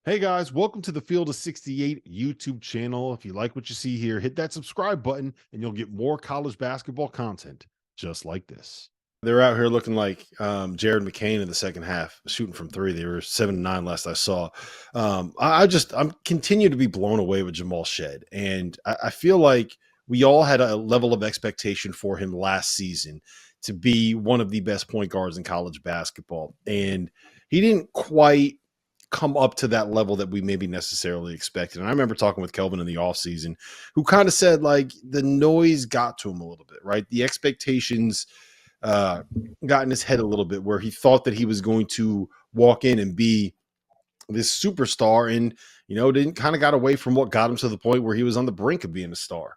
Hey guys, welcome to the Field of 68 YouTube channel. If you like what you see here, hit that subscribe button and you'll get more college basketball content just like this. They're out here looking like Jared McCain in the second half, shooting from three. They were 7-9 last I saw. I'm continue to be blown away with Jamal Shead, and I feel like we all had a level of expectation for him last season to be one of the best point guards in college basketball, and he didn't quite come up to that level that we maybe necessarily expected. And I remember talking with Kelvin in the offseason, who kind of said like the noise got to him a little bit, right? The expectations got in his head a little bit where he thought that he was going to walk in and be this superstar and, didn't kind of got away from what got him to the point where he was on the brink of being a star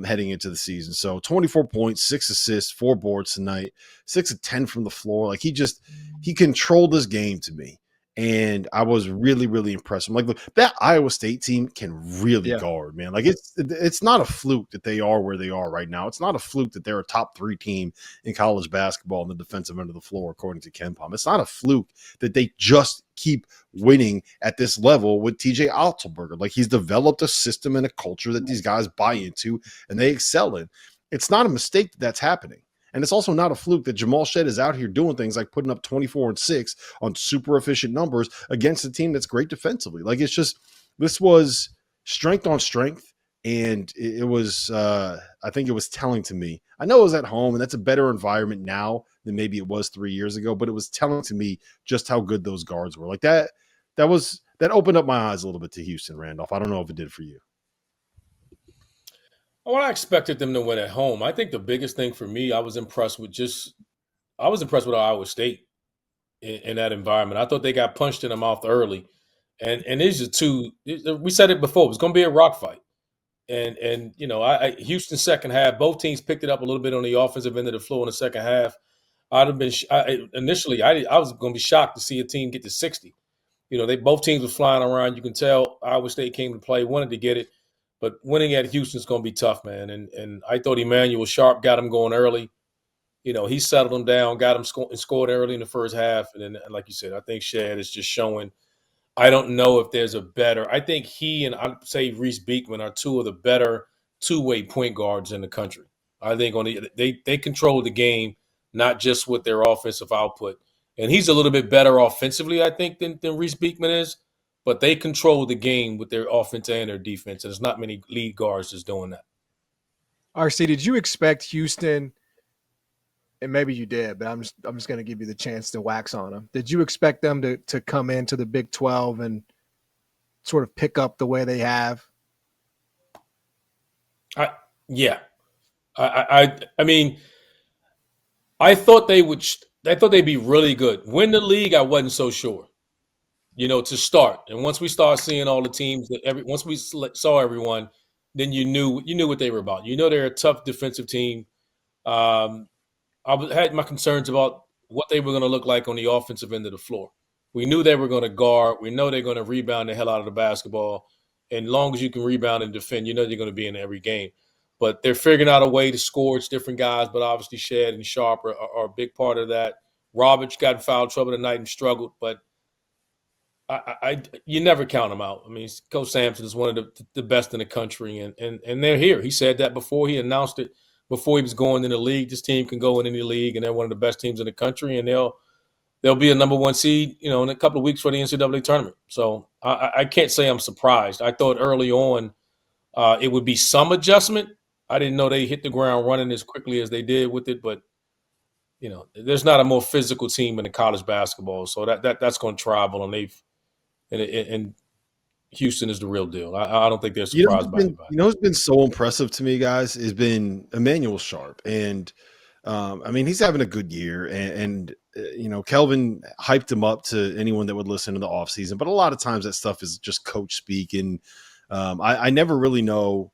heading into the season. So 24 points, 6 assists, 4 boards tonight, 6 of 10 from the floor. Like he controlled this game to me. And I was really, really impressed. I'm like, look, that Iowa State team can really guard, man. Like it's not a fluke that they are where they are right now. It's not a fluke that they're a top 3 team in college basketball in the defensive end of the floor, according to KenPom. It's not a fluke that they just keep winning at this level with TJ Otzelberger. Like he's developed a system and a culture that these guys buy into and they excel in. It's not a mistake that that's happening. And it's also not a fluke that Jamal Shead is out here doing things like putting up 24 and 6 on super efficient numbers against a team that's great defensively. Like this was strength on strength. And it was, I think it was telling to me. I know it was at home and that's a better environment now than maybe it was 3 years ago, but it was telling to me just how good those guards were. Like that opened up my eyes a little bit to Houston, Randolph. I don't know if it did for you. Well, I expected them to win at home. I think the biggest thing for me, I was impressed with Iowa State in that environment. I thought they got punched in the mouth early, and these are two. We said it before; it was going to be a rock fight. And Houston second half, both teams picked it up a little bit on the offensive end of the floor in the second half. I'd have been initially, I was going to be shocked to see a team get to 60. Both teams were flying around. You can tell Iowa State came to play, wanted to get it. But winning at Houston is going to be tough, man. And I thought Emmanuel Sharp got him going early. He settled him down, got him scored early in the first half. And then, like you said, I think Shead is just showing. I don't know if there's a better. I think he and I'd say Reese Beekman are two of the better two-way point guards in the country. I think they control the game, not just with their offensive output. And he's a little bit better offensively, I think, than Reese Beekman is. But they control the game with their offense and their defense. And there's not many lead guards that's doing that. RC, did you expect Houston, and maybe you did, but I'm just going to give you the chance to wax on them. Did you expect them to come into the Big 12 and sort of pick up the way they have? Yeah. I mean, I thought they'd be really good. Win the league, I wasn't so sure. To start. And once we start seeing all the teams once we saw everyone, then you knew what they were about. They're a tough defensive team. I had my concerns about what they were going to look like on the offensive end of the floor. We knew they were going to guard. We know they're going to rebound the hell out of the basketball. And as long as you can rebound and defend, they're going to be in every game. But they're figuring out a way to score. It's different guys, but obviously Shead and Sharp are a big part of that. Roberts got in foul trouble tonight and struggled, but you never count them out. I mean, Coach Sampson is one of the best in the country, and they're here. He said that before he announced it, before he was going in the league. This team can go in any league, and they're one of the best teams in the country, and they'll be a number 1 seed, in a couple of weeks for the NCAA tournament. So I can't say I'm surprised. I thought early on it would be some adjustment. I didn't know they hit the ground running as quickly as they did with it, but there's not a more physical team in the college basketball, so that's going to travel, and Houston is the real deal. I don't think they're surprised by anybody. Who's been so impressive to me, guys, has been Emmanuel Sharp. And, he's having a good year. And Kelvin hyped him up to anyone that would listen in the offseason. But a lot of times that stuff is just coach speak. And I never really know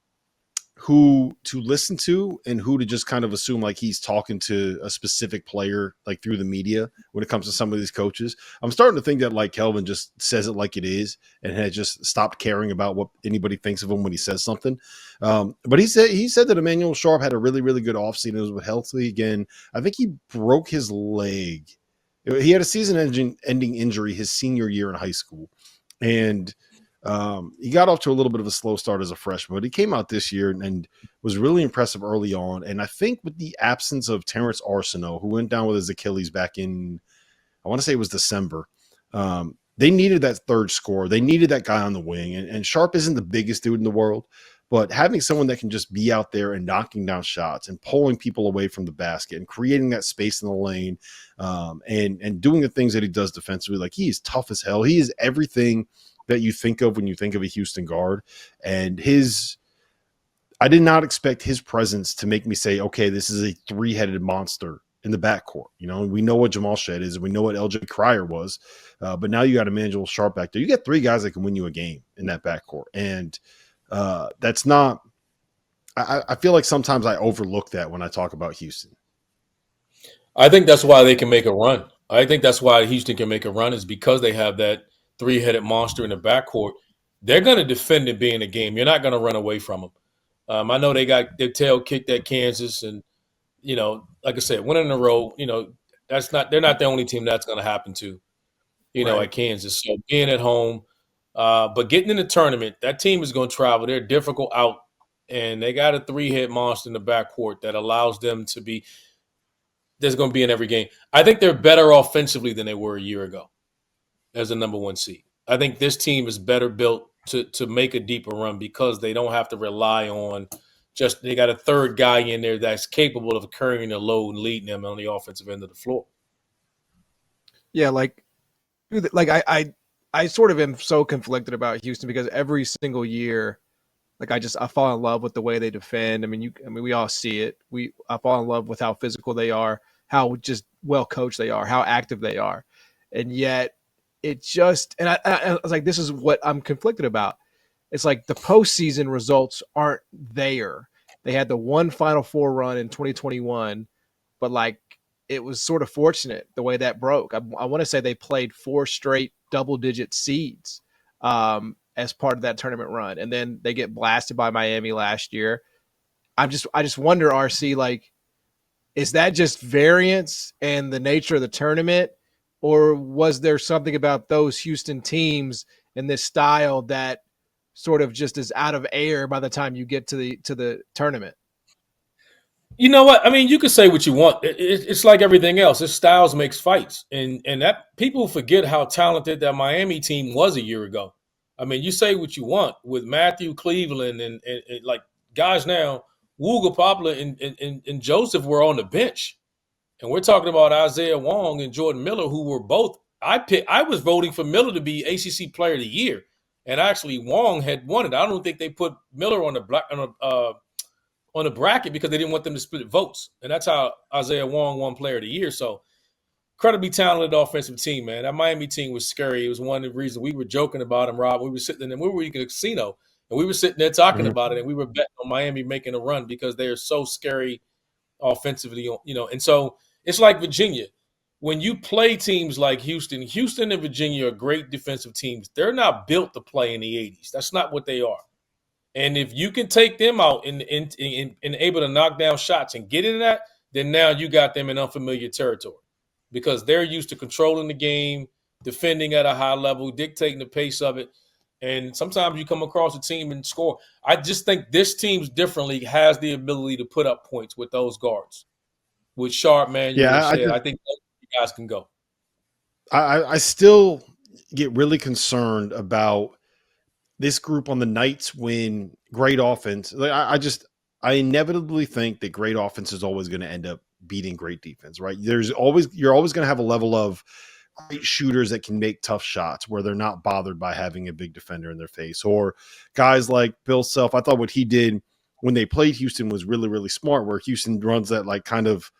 who to listen to and who to just kind of assume like he's talking to a specific player, like through the media when it comes to some of these coaches. I'm starting to think that like Kelvin just says it like it is and has just stopped caring about what anybody thinks of him when he says something. But he said that Emmanuel Sharp had a really, really good offseason. It was healthy again. I think he broke his leg. He had a season-ending injury his senior year in high school. And he got off to a little bit of a slow start as a freshman, but he came out this year and was really impressive early on. And I think with the absence of Terrence Arsenault, who went down with his Achilles back in, I want to say it was December, they needed that third scorer. They needed that guy on the wing. And Sharp isn't the biggest dude in the world, but having someone that can just be out there and knocking down shots and pulling people away from the basket and creating that space in the lane, and doing the things that he does defensively, like he is tough as hell. He is everything that you think of when you think of a Houston guard. And I did not expect his presence to make me say, okay, this is a three-headed monster in the backcourt. You know, we know what Jamal Shead is. We know what LJ Cryer was. But now you got Emmanuel Sharp back there. You got three guys that can win you a game in that backcourt. And that's not – I feel like sometimes I overlook that when I talk about Houston. I think that's why they can make a run. I think that's why Houston can make a run, is because they have that three-headed monster in the backcourt. They're going to defend it being a game. You're not going to run away from them. I know they got their tail kicked at Kansas, and you know, like I said, winning in a row. You know, they're not the only team that's going to happen to. You know, Right. at Kansas. So being at home, but getting in the tournament, that team is going to travel. They're difficult out, and they got a three-head monster in the backcourt that allows them to be. There's going to be in every game. I think they're better offensively than they were a year ago as a number one seed. I think this team is better built to make a deeper run because they don't have to rely on just they got a third guy in there that's capable of carrying the load and leading them on the offensive end of the floor. Yeah, like I sort of am so conflicted about Houston because every single year, like I fall in love with the way they defend. I mean, we all see it. I fall in love with how physical they are, how just well coached they are, how active they are, and yet it just I was like, this is what I'm conflicted about. It's like the postseason results aren't there. They had the one Final Four run in 2021, but like it was sort of fortunate the way that broke. I want to say they played 4 straight double-digit seeds as part of that tournament run, and then they get blasted by Miami last year. I just wonder, RC, like, is that just variance and the nature of the tournament, or was there something about those Houston teams and this style that sort of just is out of air by the time you get to the tournament? You know what? I mean, you can say what you want. It's like everything else. It's styles makes fights, and that people forget how talented that Miami team was a year ago. I mean, you say what you want with Matthew Cleveland and like guys now, Wooga Poplar and Joseph were on the bench, and we're talking about Isaiah Wong and Jordan Miller, who were both. I was voting for Miller to be ACC Player of the Year, and actually Wong had won it. I don't think they put Miller on the bracket because they didn't want them to split votes. And that's how Isaiah Wong won Player of the Year. So incredibly talented offensive team, man. That Miami team was scary. It was one of the reasons we were joking about them, Rob. We were sitting there, we were in a casino, and we were sitting there talking about it, and we were betting on Miami making a run because they are so scary offensively, you know. And so it's like Virginia. When you play teams like Houston and Virginia are great defensive teams. They're not built to play in the 80s. That's not what they are. And if you can take them out and able to knock down shots and get into that, then now you got them in unfamiliar territory because they're used to controlling the game, defending at a high level, dictating the pace of it. And sometimes you come across a team and score. I just think this team's differently has the ability to put up points with those guards. With Sharp, man, I think those guys can go. I still get really concerned about this group on the nights when great offense. Like I inevitably think that great offense is always going to end up beating great defense, right? You're always going to have a level of great shooters that can make tough shots where they're not bothered by having a big defender in their face, or guys like Bill Self. I thought what he did when they played Houston was really, really smart, where Houston runs that like kind of,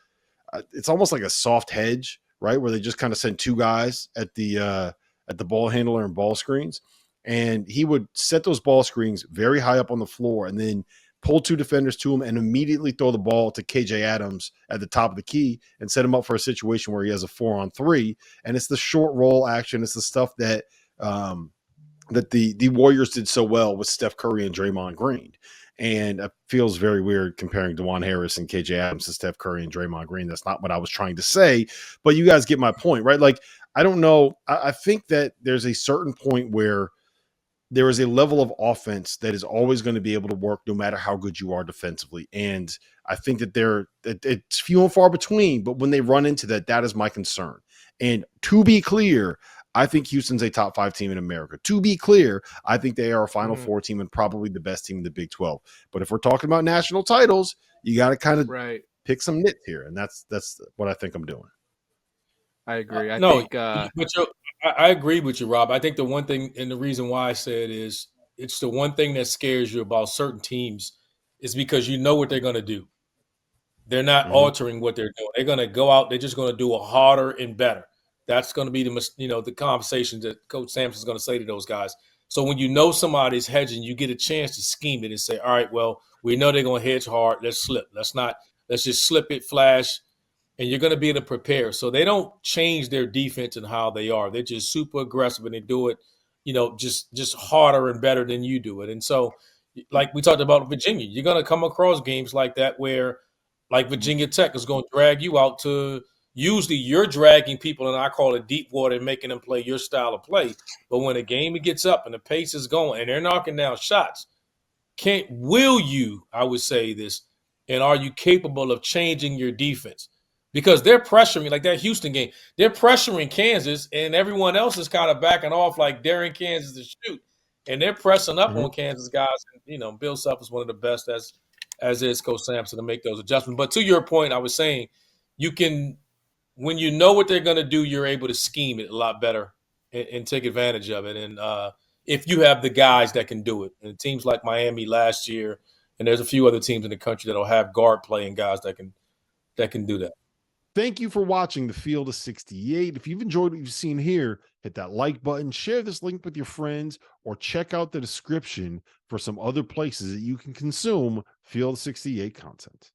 it's almost like a soft hedge, right? Where they just kind of send 2 guys at the ball handler and ball screens. And he would set those ball screens very high up on the floor and then pull 2 defenders to him and immediately throw the ball to KJ Adams at the top of the key and set him up for a situation where he has a 4-on-3. And it's the short roll action. It's the stuff that that the Warriors did so well with Steph Curry and Draymond Green. And it feels very weird comparing DeJuan Harris and KJ Adams to Steph Curry and Draymond Green. That's not what I was trying to say, but you guys get my point, right? Like, I don't know. I think that there's a certain point where there is a level of offense that is always going to be able to work no matter how good you are defensively. And I think that it's few and far between, but when they run into that, that is my concern. And to be clear, I think Houston's a top 5 team in America. To be clear, I think they are a Final Four team and probably the best team in the Big 12. But if we're talking about national titles, you got to kind of pick some nits here. And that's what I think I'm doing. I agree. I agree with you, Rob. I think the one thing, and the reason why I say it is, it's the one thing that scares you about certain teams is because you know what they're going to do. They're not altering what they're doing. They're going to go out. They're just going to do it harder and better. That's going to be the conversations that Coach Sampson's going to say to those guys. So when you know somebody's hedging, you get a chance to scheme it and say, all right, well, we know they're going to hedge hard. Let's slip. Let's just slip it, flash, and you're going to be able to prepare. So they don't change their defense and how they are. They're just super aggressive, and they do it, just harder and better than you do it. And so, like we talked about Virginia, you're going to come across games like that where, like Virginia Tech is going to drag you out to – usually you're dragging people, and I call it deep water, and making them play your style of play. But when a game gets up and the pace is going and they're knocking down shots, will you, I would say this, and are you capable of changing your defense? Because they're pressuring, like that Houston game, they're pressuring Kansas, and everyone else is kind of backing off like daring Kansas to shoot. And they're pressing up on Kansas guys. And, Bill Self is one of the best, as is Coach Sampson, to make those adjustments. But to your point, I was saying, you can – when you know what they're going to do, you're able to scheme it a lot better and take advantage of it. And if you have the guys that can do it, and teams like Miami last year, and there's a few other teams in the country that'll have guard playing guys that can do that. Thank you for watching the Field of 68. If you've enjoyed what you've seen here, hit that like button, share this link with your friends, or check out the description for some other places that you can consume Field of 68 content.